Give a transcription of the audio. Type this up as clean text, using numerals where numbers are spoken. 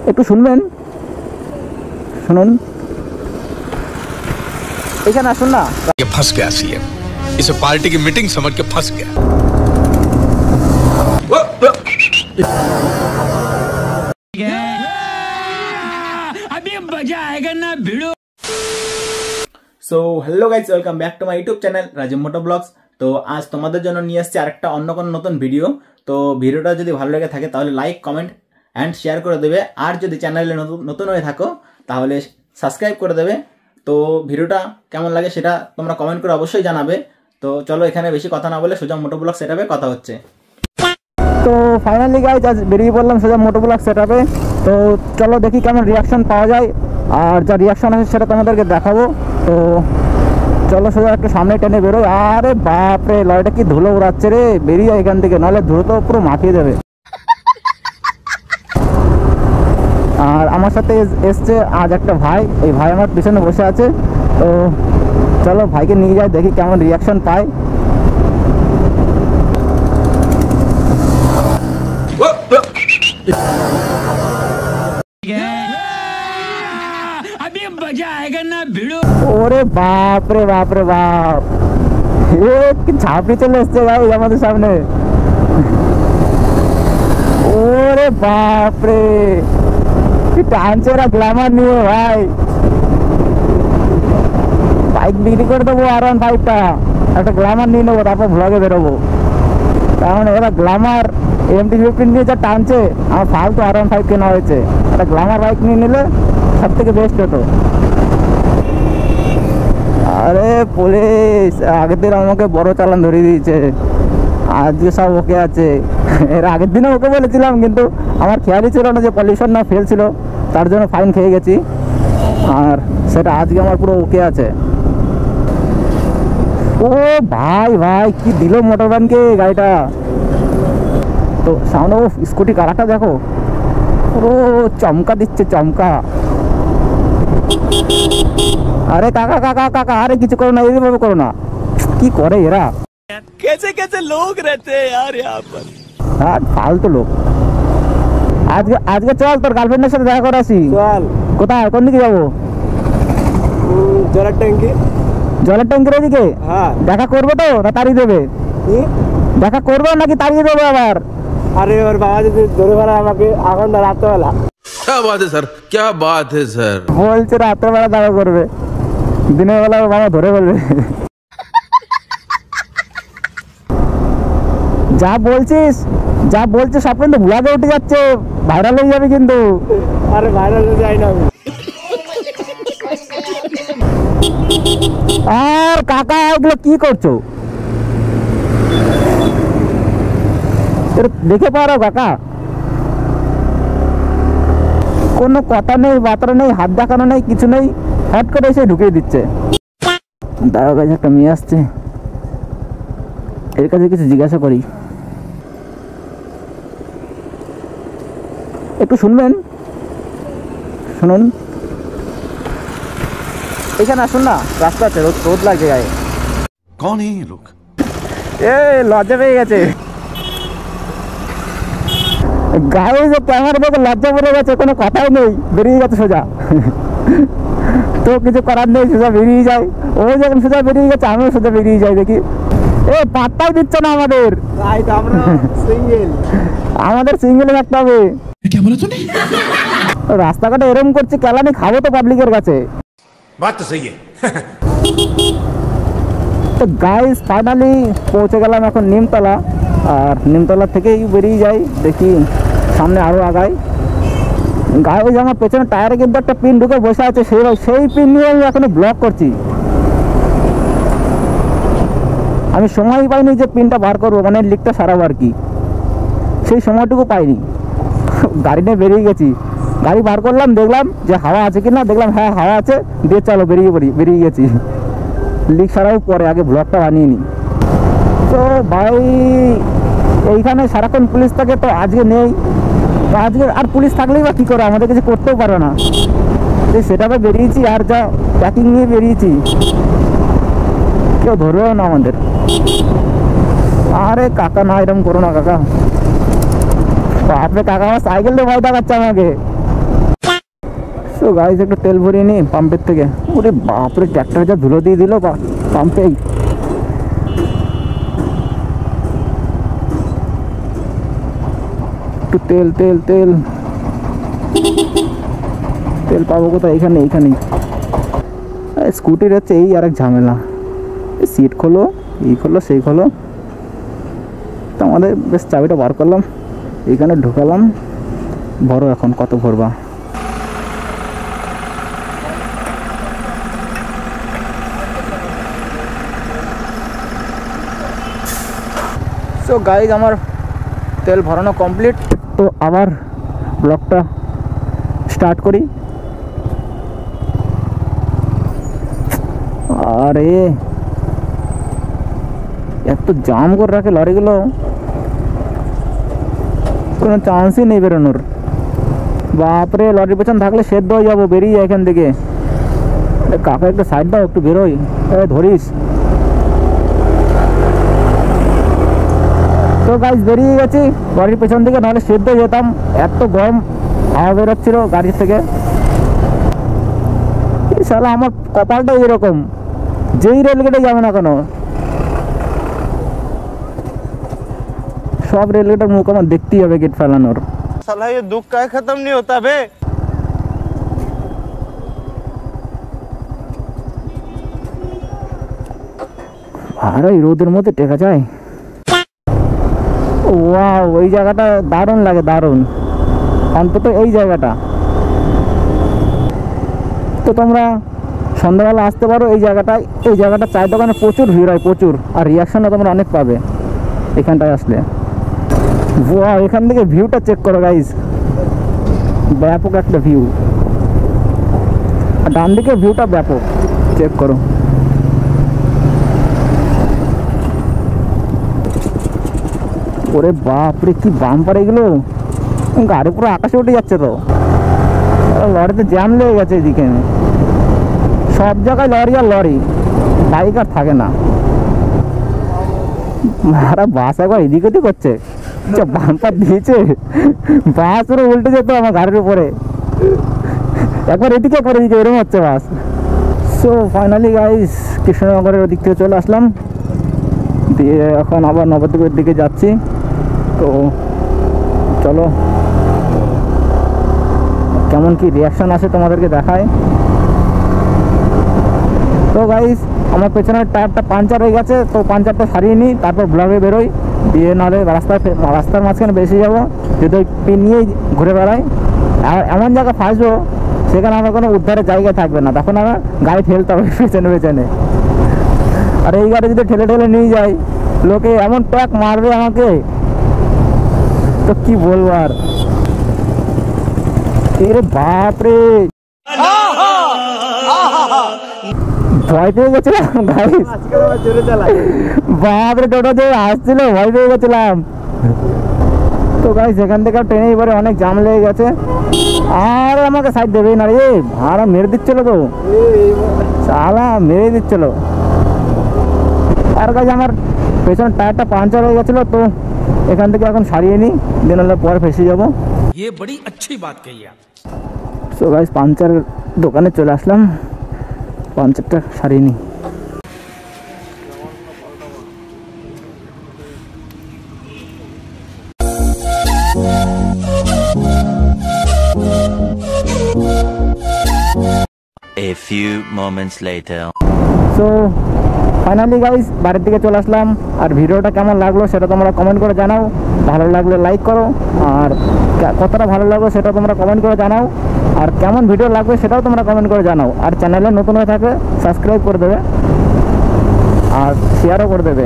একটু শুনবেন, শুনুন। এখানে আসুন না। ये फंस गया सीएम, इसे पार्टी की मीटिंग समझ के फंस गया। अभी मजा आएगा ना भिड़ो। So hello guys, welcome back to my YouTube channel Rajib moto vlogs. তো আজ তোমাদের জন্য নিয়ে এসেছি আরেকটা অন্য কোনো নতুন ভিডিও। তো ভিডিওটা যদি ভালো লেগে থাকে তাহলে লাইক, কমেন্ট অ্যান্ড শেয়ার করে দেবে। আর যদি চ্যানেলে নতুন হয়ে থাকো তাহলে সাবস্ক্রাইব করে দেবে। তো ভিডিওটা কেমন লাগে সেটা তোমরা কমেন্ট করে অবশ্যই জানাবে। তো চলো, এখানে বেশি কথা না বলে সোজা মোটো ব্লগ সেটআপে কথা হচ্ছে। তো ফাইনালি গাইজ আজ বেরিয়ে পড়লাম সোজা মোটো ব্লগ সেটআপে। তো চলো দেখি কেমন রিয়াকশন পাওয়া যায়, আর যা রিয়াকশন আছে সেটা তোমাদেরকে দেখাবো। তো চলো সোজা একটু সামনে টেনে বেরোয়। আরে বাপরে, লরিটা কি ধুলো উড়াচ্ছে রে, বেরিয়ে যায় এখান থেকে, নাহলে ধুলো তো পুরো মাখিয়ে দেবে। আর আমার সাথে এসছে আজ একটা ভাই, এই ভাই আমার পিছনে বসে আছে। তো চলো ভাইকে নিয়ে যাই, দেখি কেমন রিয়াকশন পায়। अभी मजा आएगा ना भिड़ो। ওরে বাপ রে বাপ রে বাপ, কি ঝাঁপড়ি চলে এসছে ভাই আমাদের সামনে। ওরে বাপ রে, কি টানছে ওরা গ্ল্যামার নিয়ে ভাই। বাইক বিক্রি করে দেবো R15টা, একটা গ্ল্যামার নিয়ে নেবো, তারপর ভ্লগে বেরোবো। কারণ এরা গ্ল্যামার MT-15 নিয়ে যা টানছে, আমার ফালতু R15 কেনা হয়েছে। একটা গ্ল্যামার বাইক নিয়ে নিলে সব থেকে বেস্ট হতো। আরে পুলিশ আগের দিন আমাকে বড় চালান ধরিয়ে দিয়েছে, আজকে সব ওকে আছে। এর আগের দিনও ওকে বলেছিলাম, কিন্তু আমার খেয়ালই ছিল না যে পলিউশন না ফেল ছিল, তার জন্য ফাইন খেয়ে গেছি। আর সেটা আজকে আমার পুরো ওকে আছে। ও ভাই ভাই, কি দিল মোটর ভ্যানকে গাড়িটা। তো সামনে ও স্কুটি কালারটা দেখো, পুরো চমকা দিচ্ছে, চমকা। আরে কাকা কাকা কাকা, আরে কিছু করো না, এইভাবে করো না। কি করে এরা, कैसे कैसे लोग रहते हैं यार यहाँ पर। হ্যাঁ ফালতু লোক। আজকে আজকে চল, তোর গার্লফ্রেন্ডের সাথে দেখা করে আসি। চল। কোথায়, কোন দিকে যাবো? জলের ট্যাঙ্কি। জলের ট্যাঙ্কির ওদিকে? হ্যাঁ। দেখা করবো তো না তাড়িয়ে দেবে? দেখা করবো নাকি তাড়িয়ে দেবে আবার? আরে ওর বাবা যদি ধরে বেড়া আমাকে এখন রাত্রেবেলা। क्या बात है सर, क्या बात है सर। বলছে রাত্রেবেলা দেখা করবে, দিনের বেলা ওর বাবা ধরে বলবে। যা বলছিস সব কিন্তু ভুলাতে উঠে যাচ্ছে, ভাইরাল হয়ে যাবে কিন্তু। আরে ভাইরাল হয়ে যায় না আমি। আর কাকা ওগুলো কি করছো, দেখে পারো কাকা? কোনো কথা নেই, বার্তা নেই, হাত দেখানো নেই, কিছু নেই, হট করে এসে ঢুকিয়ে দিচ্ছে। দাঁড়াও কাছে একটা মেয়ে আসছে, এর কাছে কিছু জিজ্ঞাসা করি। একটু শুনবেন, শুনুন। এখানে আসুন না, রাস্তা আছে, রোদ লাগছে গায়ে। कौन है ये लोग? এ লজ্জা পেয়ে গেছে গায়ে, যে ক্যামেরা দেখে লজ্জা পড়ে গেছে, কোনো কথাই নেই, বেরিয়ে গেছে সোজা। তো কিছু করার নেই, সোজা বেরিয়ে যায়। ও যখন সোজা বেরিয়ে গেছে, আমিও সোজা বেরিয়ে যাই। দেখি এ পাত্তাই দিচ্ছে না আমাদের, আমাদের সিঙ্গেলে থাকতে হবে। রাস্তাঘাটে এরম করছে, কেলানি খাবো তো পাবলিকের কাছে। बात तो सही है। তো গাইস ফাইনালি পৌঁছে গেলাম এখন নিমতলা। আর নিমতলা থেকেই বেরিয়ে যাই, দেখি সামনে আরও আগাই। গাইস আমার পেছনে টায়ারে কিন্তু একটা পিন ঢুকে বসে আছে, সেই পিন নিয়ে আমি এখনো ব্লক করছি। আমি সময় পাইনি যে পিনটা বার করবো, মানে লিকটা সারাবো আর কি, সেই সময়টুকু পাইনি। গাড়ি নিয়ে বেরিয়ে গেছি, গাড়ি বার করলাম, দেখলাম যে হাওয়া আছে কি না, দেখলাম হ্যাঁ হাওয়া আছে, দিয়ে চলো বেরিয়ে গেছি। লিক সারাও পরে, আগে ব্লগটা বানিয়ে নিই। তো ভাই এইখানে সারাক্ষণ পুলিশ থাকে, তো আজকে নেই। তো আজকে আর পুলিশ থাকলেই বা কী করে, আমাদের কিছু করতেও পারে না। তো সেটাতে বেরিয়েছি, আর যা প্যাকিং নিয়ে বেরিয়েছি, কেউ ধরবেও না আমাদের। আরে কাকা না, এরকম করো না কাকা। বাপরে কাকা, আমার সাইকেল দিয়ে ভয় দেখাচ্ছে আমাকে। তো গাইজ একটু তেল ভরিয়ে নিই পাম্পের থেকে। ওরে বাপরে, ট্র্যাক্টর যা ধুলো দিয়ে দিল পাম্পেই। একটু তেল তেল তেল তেল পাবো কোথায়? এইখানেই। স্কুটির হচ্ছে এই আর এক ঝামেলা, সিট খোলো, এই খোলো সেই খোলো। তো আমাদের বেশ চাবিটা বার করলাম, এইখানে ঢুকালাম। ভরো এখন, কত ভরবা? সো গাইজ আমার তেল ভরানো কমপ্লিট। তো আবার ব্লগটা স্টার্ট করি। আরে এত জাম করে রাখে লরিগুলো, কোনো চান্সই নেই বেরোনোর। বাপরে, লরির পেছন থাকলে সেদ্ধ হয়ে যাবো, বেরিয়ে যায় এখান থেকে। কাকা একটু সাইড দাও, একটু বেরোই, ধরিস। তো গাইজ বেরিয়ে গেছি লরির পেছন থেকে, নাহলে সেদ্ধ হয়ে যেতাম। এত গরম হাওয়া বেরোচ্ছিল গাড়ির থেকে। শালা আমার কপালটা এরকম, যেই রেলগেটে যাবে না কেন সব রেলগেটের মুখ আমার দেখতেই হবে গেট ফেলানোর। साला ये दुख का खत्म नहीं होता बे। আর এই রোদের মধ্যে টেকা যায়। ওয়াও, ওই জায়গাটা দারুণ লাগে, দারুণ। অন্তত এই জায়গাটা তো তোমরা সন্ধ্যাবেলা আসতে পারো এই জায়গাটায়। এই জায়গাটা চায়ের দোকানে প্রচুর ভিড় হয়, প্রচুর। আর রিয়াকশনও তোমরা অনেক পাবে এখানটায় আসলে। ওয়াও, এখান থেকে ভিউটা চেক করো গাইজ, ব্যাপক একটা ভিউ। আর ডান দিকে ভিউটা ব্যাপক, চেক করো। ওরে বাপরে, কি বাম্পার এগুলো! গাড়ি পুরো আকাশে উঠে যাচ্ছে। তো লরিতে জ্যাম লেগে গেছে এদিকে, সব জায়গায় লরি আর লরি, বাইক আর থাকে না। বাস একবার এদিক ওদিক করছে, বাম্পার দিয়েছে, বাস পুরো উল্টে যেত আমার গাড়ির উপরে। একবার এদিকে করে দিকে, এরকম হচ্ছে বাস। সো ফাইনালি গাইস কৃষ্ণনগরের ওদিক থেকে চলে আসলাম, দিয়ে এখন আবার নবদ্বীপের দিকে যাচ্ছি। তো চলো কেমন কি রিয়াকশান আসে তোমাদেরকে দেখায়। তো গাইস আমার পেছনের টায়ারটা পাঞ্চার হয়ে গেছে, তো পাঞ্চারটা সারিয়ে নিই, তারপর ব্লগে বেরোই। দিয়ে নাহলে রাস্তার মাঝখানে বেশি যাবো, যদি ওই পিন নিয়েই ঘুরে বেড়াই। আর এমন জায়গা ফাঁসবো সেখানে আমার কোনো উদ্ধারের জায়গা থাকবে না, তখন আমার গাড়ি ঠেলতে হবে পেছনে পেছনে। আর এই গাড়ি যদি ঠেলে ঠেলে নিয়ে যাই, লোকে এমন ট্যাক মারবে আমাকে, তো কি বলবো আর। এরে বাপরে, ভয় পেয়ে গেছিলাম গাইস, বাপরে টোটো যে আসছিল ভয় পেয়ে গেছিলাম। তো গাইস এখান থেকে ট্রেনে এবারে অনেক জাম লেগে গেছে, আর আমাকে সাইড দেবেই না রে, ভাড়া মেরে দিচ্ছিল তো, শালা মেরে দিচ্ছিল। আর গাইস আমার পেছনের টায়ারটা পাঞ্চার হয়ে গেছিলো, তো এখান থেকে এখন সারিয়ে নিই, দিন হলে পরে ফেসে যাবো। ये बड़ी अच्छी बात कही आप। সো গাইস পাঞ্চার দোকানে চলে আসলাম, পাঞ্চারটা সারিয়ে নিই। A few moments later. So finally guys বাড়ির দিকে চলে আসলাম। আর ভিডিওটা কেমন লাগলো সেটা তোমরা কমেন্ট করে জানাও, ভালো লাগলে লাইক করো, আর কতটা ভালো লাগলো সেটা তোমরা কমেন্ট করে জানাও, আর কেমন ভিডিও লাগবে সেটাও তোমরা কমেন্ট করে জানাও। আর চ্যানেলে নতুন হয়ে থাকলে সাবস্ক্রাইব করে দেবে আর শেয়ারও করে দেবে।